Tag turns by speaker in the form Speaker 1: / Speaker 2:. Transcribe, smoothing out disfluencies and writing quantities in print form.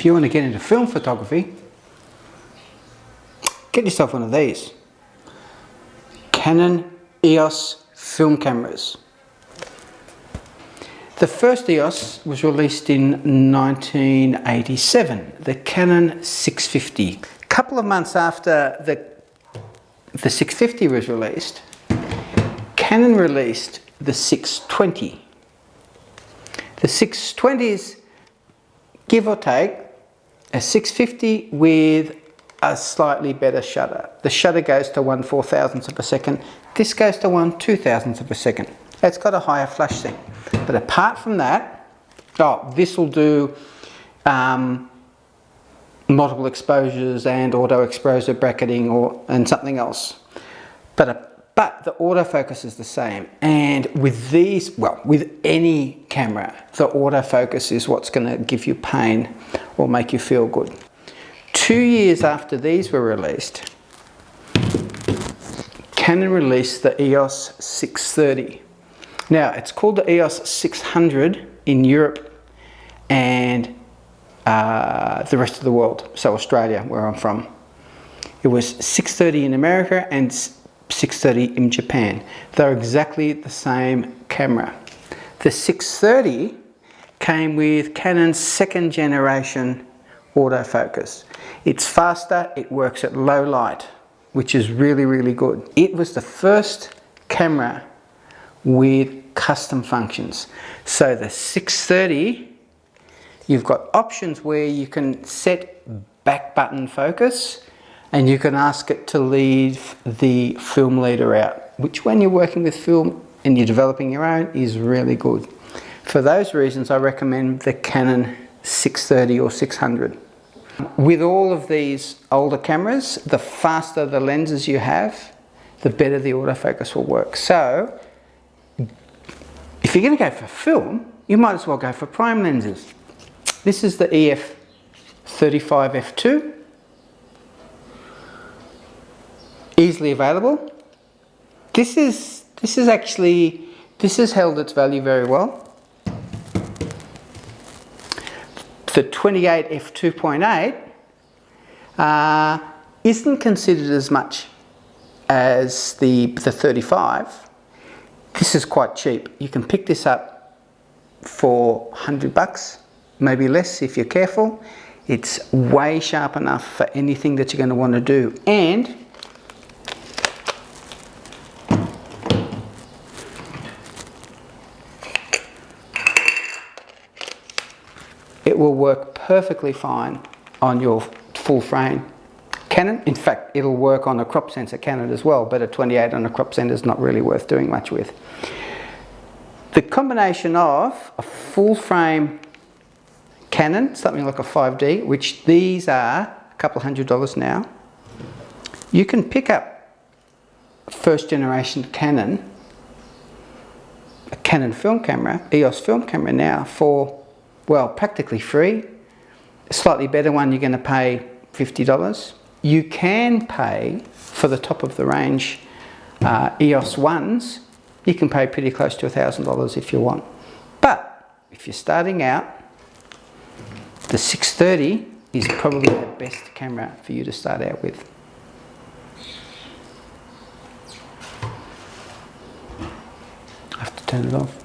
Speaker 1: if you want to get into film photography, get yourself one of these. Canon EOS film cameras. The first EOS was released in 1987, the Canon 650. A couple of months after the 650 was released, Canon released the 620. The 620 is, give or take, a 650 with a slightly better shutter. The shutter goes to 1/4000th of a second. This goes to 1/2000th of a second. It's got a higher flash setting. But apart from that, this will do multiple exposures and auto exposure bracketing and something else. But the autofocus is the same. And with these, well, with any camera, the autofocus is what's going to give you pain or make you feel good. 2 years after these were released, Canon released the EOS 630. Now, it's called the EOS 600 in Europe and the rest of the world, so Australia, where I'm from. It was 630 in America and 630 in Japan. They're exactly the same camera. The 630 came with Canon's second generation autofocus. It's faster, it works at low light, which is really, really good. It was the first camera with custom functions. So the 630, you've got options where you can set back button focus and you can ask it to leave the film leader out, which when you're working with film and you're developing your own is really good. For those reasons, I recommend the Canon 630 or 600. With all of these older cameras, the faster the lenses you have, the better the autofocus will work. So, if you're going to go for film, you might as well go for prime lenses. This is the EF35 f2. Easily available. This has held its value very well. The 28 f2.8 isn't considered as much as the 35. This is quite cheap. You can pick this up for $100, maybe less if you're careful. It's way sharp enough for anything that you're going to want to do. And it will work perfectly fine on your full frame Canon. In fact, it'll work on a crop sensor Canon as well, but a 28 on a crop sensor is not really worth doing much with. The combination of a full frame Canon, something like a 5D, which these are a couple $100 now. You can pick up first generation Canon, a Canon film camera, EOS film camera now for, well, practically free. A slightly better one, you're going to pay $50. You can pay for the top of the range EOS ones. You can pay pretty close to $1,000 if you want. But if you're starting out, the 630 is probably the best camera for you to start out with. I have to turn it off.